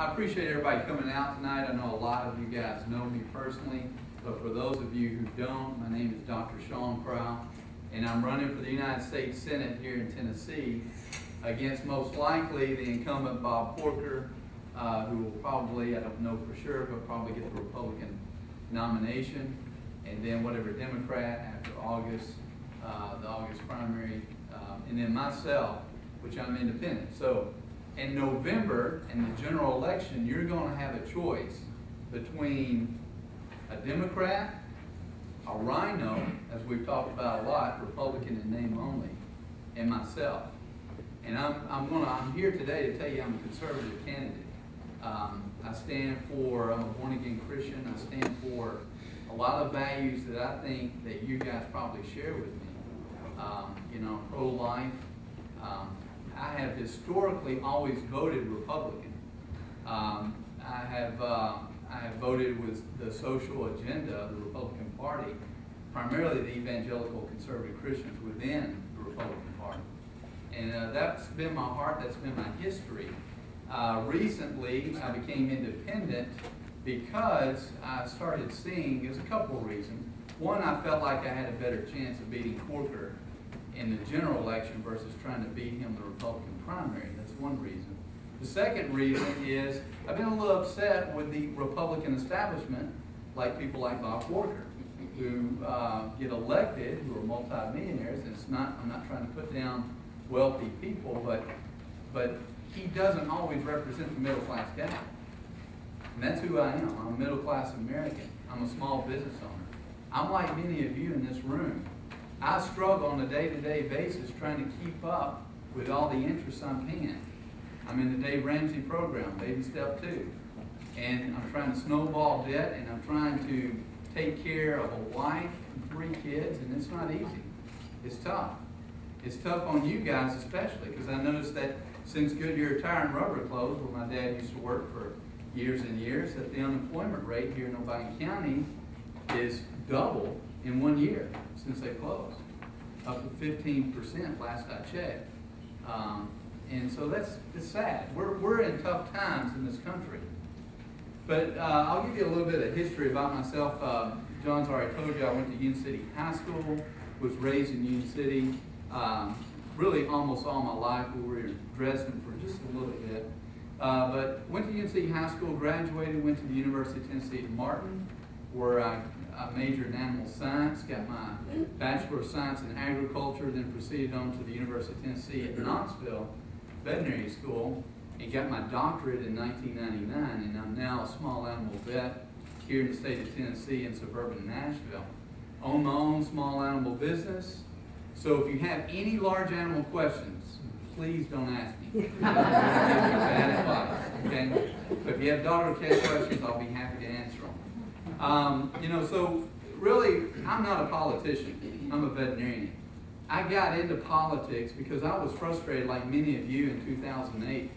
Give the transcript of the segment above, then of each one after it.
I appreciate everybody coming out tonight. I know a lot of you guys know me personally, but for those of you who don't, my name is Dr. Sean Crow, and I'm running for the United States Senate here in Tennessee against most likely the incumbent Bob Porker, who will probably, I don't know for sure, but probably get the Republican nomination, and then whatever Democrat after August, the August primary, and then myself, which I'm independent. So in November, in the general election, you're going to have a choice between a Democrat, a rhino, as we've talked about a lot, Republican in name only, and myself. And I'm here today to tell you I'm a conservative candidate. I stand for, I'm a born-again Christian. I stand for a lot of values that I think that you guys probably share with me. You know, pro-life. I have historically always voted Republican. I have voted with the social agenda of the Republican Party, primarily the evangelical conservative Christians within the Republican Party. And that's been my heart, that's been my history. Recently, I became independent because I started seeing, there's a couple of reasons. One, I felt like I had a better chance of beating Porker in the general election versus trying to beat him in the Republican primary. That's one reason. The second reason is I've been a little upset with the Republican establishment, like people like Bob Porker, who get elected, who are multimillionaires. And it's not, I'm not trying to put down wealthy people, but he doesn't always represent the middle class guy. And that's who I am. I'm a middle class American. I'm a small business owner. I'm like many of you in this room. I struggle on a day-to-day basis trying to keep up with all the interest I'm paying. I'm in the Dave Ramsey program, baby step 2. And I'm trying to snowball debt, and I'm trying to take care of a wife and 3 kids, and it's not easy. It's tough. It's tough on you guys especially, because I noticed that since Goodyear Tire and Rubber closed, where my dad used to work for years and years, that the unemployment rate here in Obion County is double in 1 year since they closed, up to 15% last I checked. And so it's sad. We're in tough times in this country. But I'll give you a little bit of history about myself. John's already told you I went to Union City High School, was raised in Union City. Really almost all my life. We were in Dresden for just a little bit. But went to Union City High School, graduated, went to the University of Tennessee at Martin, where I majored in animal science, got my Bachelor of Science in Agriculture, then proceeded on to the University of Tennessee at Knoxville Veterinary School, and got my doctorate in 1999, and I'm now a small animal vet here in the state of Tennessee in suburban Nashville. Own my own small animal business, so if you have any large animal questions, please don't ask me. Bad advice, okay? But if you have dog or cat questions, I'll be happy to answer them. You know, so really, I'm not a politician. I'm a veterinarian. I got into politics because I was frustrated, like many of you, in 2008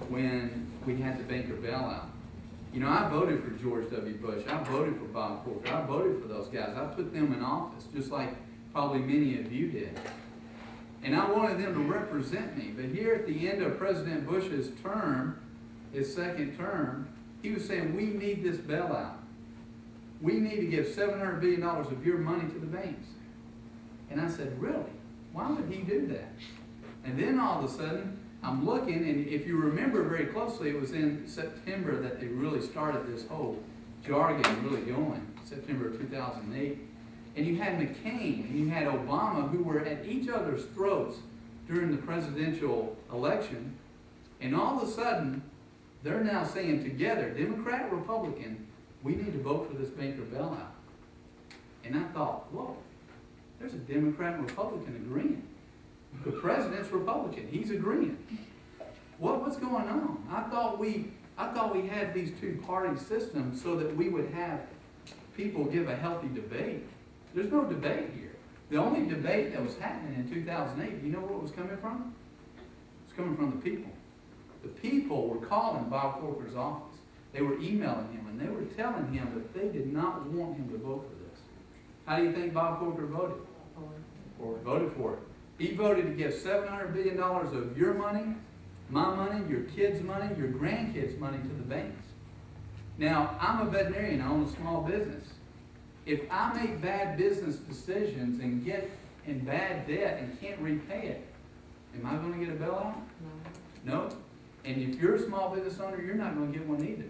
when we had the banker bailout. You know, I voted for George W. Bush. I voted for Bob Porker. I voted for those guys. I put them in office, just like probably many of you did. And I wanted them to represent me. But here at the end of President Bush's term, his second term, he was saying, we need this bailout. We need to give $700 billion of your money to the banks. And I said, really? Why would he do that? And then all of a sudden, I'm looking, and if you remember very closely, it was in September that they really started this whole jargon really going, September of 2008. And you had McCain and you had Obama, who were at each other's throats during the presidential election. And all of a sudden, they're now saying together, Democrat, Republican, we need to vote for this banker bailout. And I thought, whoa, there's a Democrat and Republican agreeing. The president's Republican, he's agreeing. What's going on? I thought we had these two-party systems so that we would have people give a healthy debate. There's no debate here. The only debate that was happening in 2008, do you know where it was coming from? It's coming from the people. The people were calling Bob Porker's office. They were emailing him, and they were telling him that they did not want him to vote for this. How do you think Bob Porker voted? Voted for it. He voted to give $700 billion of your money my money, your kids' money, your grandkids' money to the banks. Now, I'm a veterinarian, I own a small business. If I make bad business decisions and get in bad debt and can't repay it, am I going to get a bailout? No. And if you're a small business owner, you're not going to get one either.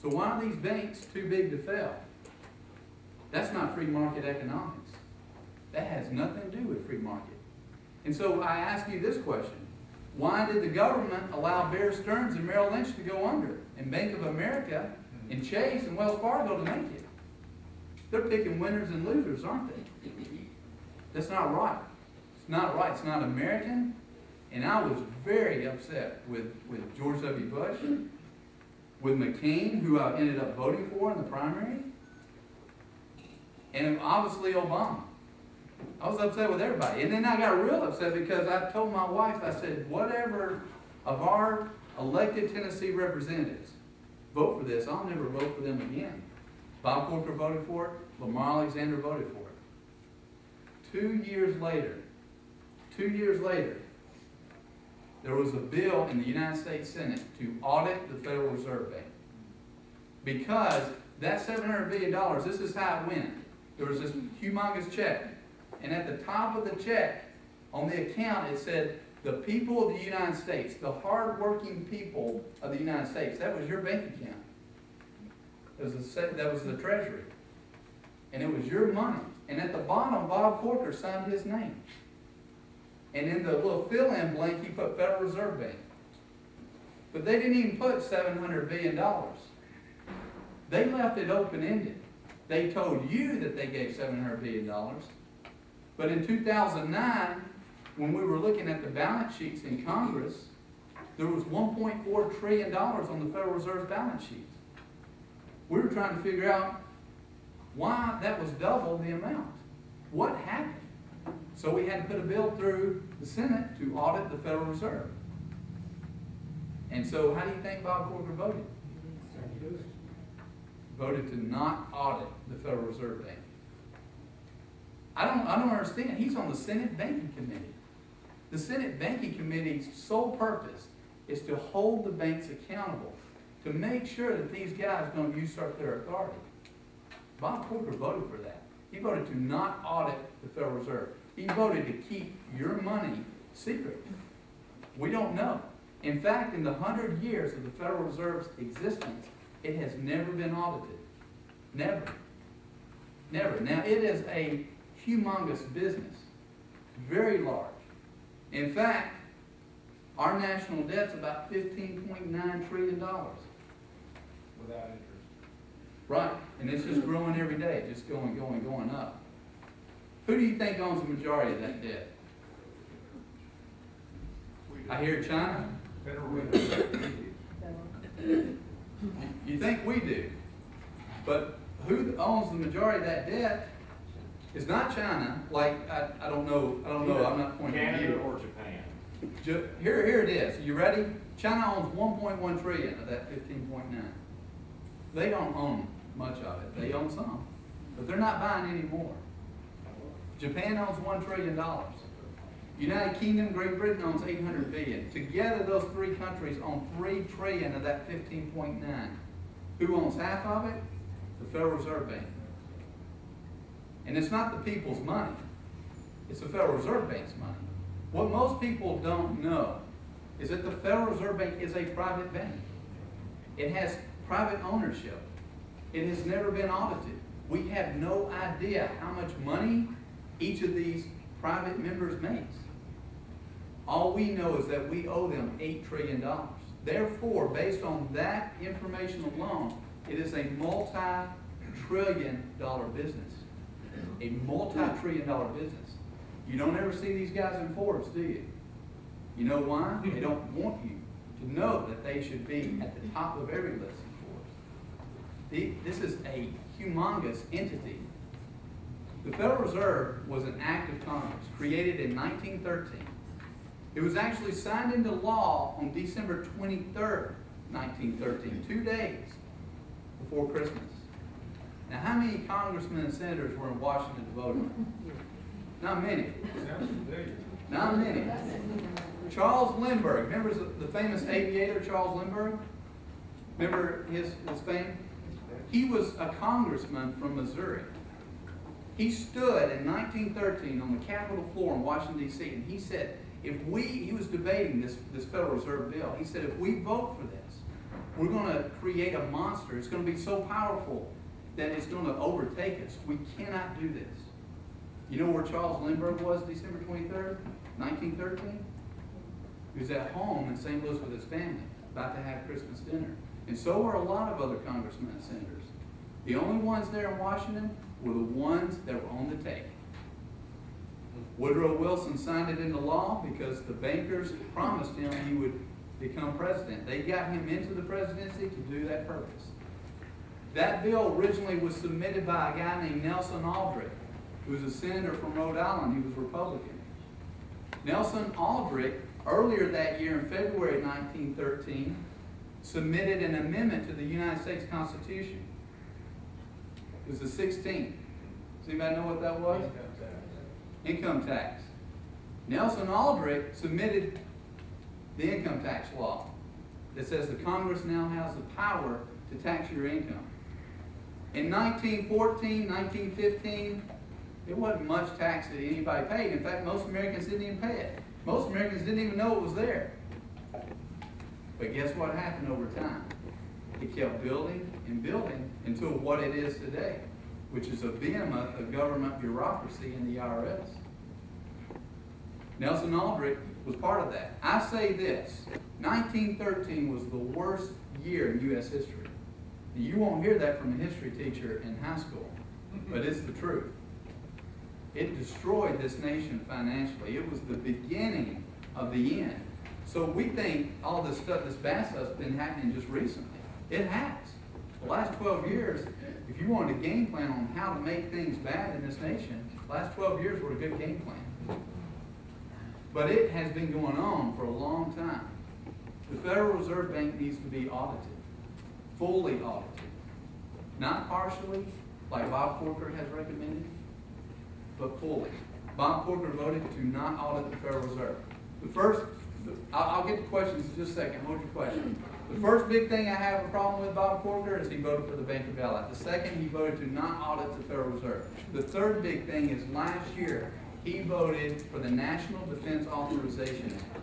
So why are these banks too big to fail? That's not free market economics. That has nothing to do with free market. And so I ask you this question. Why did the government allow Bear Stearns and Merrill Lynch to go under, and Bank of America and Chase and Wells Fargo to make it? They're picking winners and losers, aren't they? That's not right. It's not right. It's not American. And I was very upset with George W. Bush, with McCain, who I ended up voting for in the primary, and obviously Obama. I was upset with everybody. And then I got real upset because I told my wife, I said, whatever of our elected Tennessee representatives vote for this, I'll never vote for them again. Bob Corker voted for it. Lamar Alexander voted for it. 2 years later, there was a bill in the United States Senate to audit the Federal Reserve Bank. Because that $700 billion, this is how it went. There was this humongous check. And at the top of the check, on the account, it said, the people of the United States, the hard-working people of the United States. That was your bank account. That was the Treasury. And it was your money. And at the bottom, Bob Corker signed his name. And in the little fill-in blank, he put Federal Reserve Bank. But they didn't even put $700 billion. They left it open-ended. They told you that they gave $700 billion. But in 2009, when we were looking at the balance sheets in Congress, there was $1.4 trillion on the Federal Reserve's balance sheets. We were trying to figure out why that was double the amount. What happened? So we had to put a bill through the Senate to audit the Federal Reserve. And so how do you think Bob Corker voted? Voted to not audit the Federal Reserve Bank. I don't understand. He's on the Senate Banking Committee. The Senate Banking Committee's sole purpose is to hold the banks accountable, to make sure that these guys don't usurp their authority. Bob Corker voted for that. He voted to not audit the Federal Reserve. He voted to keep your money secret. We don't know. In fact, in the 100 years of the Federal Reserve's existence, it has never been audited. Never. Never. Now, it is a humongous business. Very large. In fact, our national debt's about $15.9 trillion. Without interest. Right. And it's just growing every day. Just going up. Who do you think owns the majority of that debt? I hear China. You think we do. But who owns the majority of that debt is not China. Like, I don't know, I'm not pointing at you. Canada or Japan. Here it is. You ready? China owns 1.1 trillion of that 15.9. They don't own much of it. They own some. But they're not buying any more. Japan owns $1 trillion. United Kingdom, Great Britain owns $800 billion. Together, those three countries own $3 trillion of that 15.9. Who owns half of it? The Federal Reserve Bank. And it's not the people's money. It's the Federal Reserve Bank's money. What most people don't know is that the Federal Reserve Bank is a private bank. It has private ownership. It has never been audited. We have no idea how much money each of these private members makes. All we know is that we owe them $8 trillion. Therefore, based on that information alone, it is a multi-trillion-dollar business. A multi-trillion-dollar business. You don't ever see these guys in Forbes, do you? You know why? They don't want you to know that they should be at the top of every list in Forbes. This is a humongous entity. The Federal Reserve was an act of Congress created in 1913. It was actually signed into law on December 23rd, 1913, 2 days before Christmas. Now, how many congressmen and senators were in Washington to vote on it? Not many. Sounds familiar. Not many. Charles Lindbergh, remember the famous aviator Charles Lindbergh? Remember his fame? He was a congressman from Missouri. He stood in 1913 on the Capitol floor in Washington, D.C., and he said, he was debating this Federal Reserve bill. He said, if we vote for this, we're going to create a monster. It's going to be so powerful that it's going to overtake us. We cannot do this. You know where Charles Lindbergh was December 23rd, 1913? He was at home in St. Louis with his family, about to have Christmas dinner. And so were a lot of other congressmen and senators. The only ones there in Washington were the ones that were on the take. Woodrow Wilson signed it into law because the bankers promised him he would become president. They got him into the presidency to do that purpose. That bill originally was submitted by a guy named Nelson Aldrich, who was a senator from Rhode Island. He was Republican. Nelson Aldrich, earlier that year in February 1913, submitted an amendment to the United States Constitution. It was the 16th. Does anybody know what that was? Income tax. Nelson Aldrich submitted the income tax law that says the Congress now has the power to tax your income. In 1914, 1915, there wasn't much tax that anybody paid. In fact, most Americans didn't even pay it. Most Americans didn't even know it was there. But guess what happened over time? It kept building and building until what it is today, which is a behemoth of government bureaucracy in the IRS. Nelson Aldrich was part of that. I say this, 1913 was the worst year in U.S. history. You won't hear that from a history teacher in high school, but it's the truth. It destroyed this nation financially. It was the beginning of the end. So we think all this stuff, this bad stuff's been happening just recently. It has. The last 12 years, if you wanted a game plan on how to make things bad in this nation, the last 12 years were a good game plan. But it has been going on for a long time. The Federal Reserve Bank needs to be audited, fully audited. Not partially, like Bob Corker has recommended, but fully. Bob Corker voted to not audit the Federal Reserve. I'll get to questions in just a second. Hold your question. The first big thing I have a problem with Bob Corker is he voted for the bank bailout. The second, he voted to not audit the Federal Reserve. The third big thing is last year, he voted for the National Defense Authorization Act,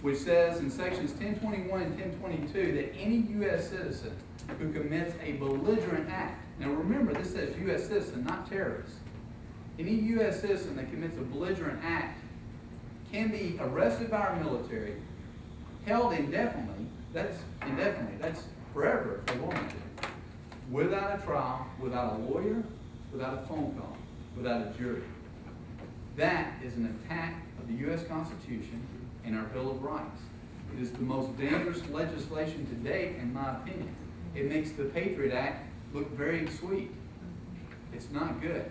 which says in sections 1021 and 1022 that any U.S. citizen who commits a belligerent act, now remember this says U.S. citizen, not terrorist. Any U.S. citizen that commits a belligerent act can be arrested by our military, held indefinitely, that's forever if they wanted to, without a trial, without a lawyer, without a phone call, without a jury. That is an attack of the U.S. Constitution and our Bill of Rights. It is the most dangerous legislation to date, in my opinion. It makes the Patriot Act look very sweet. It's not good.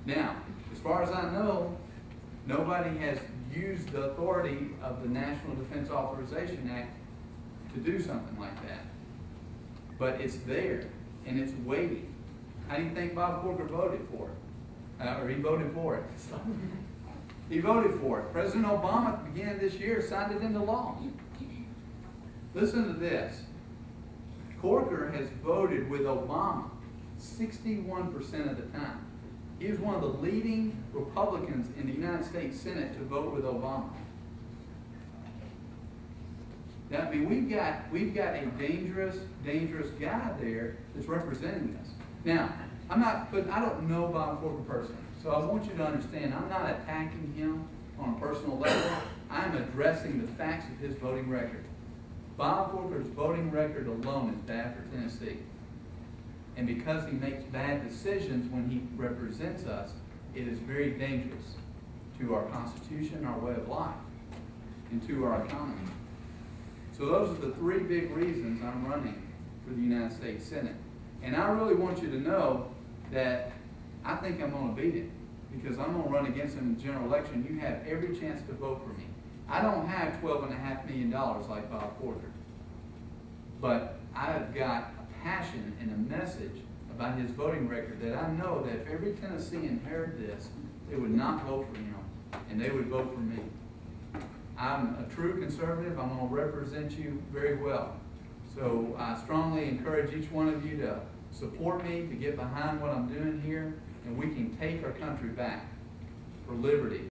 Now, as far as I know, nobody has used the authority of the National Defense Authorization Act to do something like that. But it's there, and it's waiting. How do you think Bob Corker voted for it? Or he voted for it. He voted for it. President Obama, at the beginning of this year, signed it into law. Listen to this. Corker has voted with Obama 61% of the time. He was one of the leading Republicans in the United States Senate to vote with Obama. Now, I mean, we've got a dangerous guy there that's representing us. Now, I don't know Bob Corker personally, so I want you to understand I'm not attacking him on a personal level. I'm addressing the facts of his voting record. Bob Corker's voting record alone is bad for Tennessee. And because he makes bad decisions when he represents us, it is very dangerous to our Constitution, our way of life, and to our economy. So those are the three big reasons I'm running for the United States Senate. And I really want you to know that I think I'm going to beat him because I'm going to run against him in the general election. You have every chance to vote for me. I don't have $12.5 million like Bob Corker, but I've got a passion and a message about his voting record that I know that if every Tennessean heard this, they would not vote for him, and they would vote for me. I'm a true conservative. I'm going to represent you very well. So I strongly encourage each one of you to support me, to get behind what I'm doing here, and we can take our country back for liberty.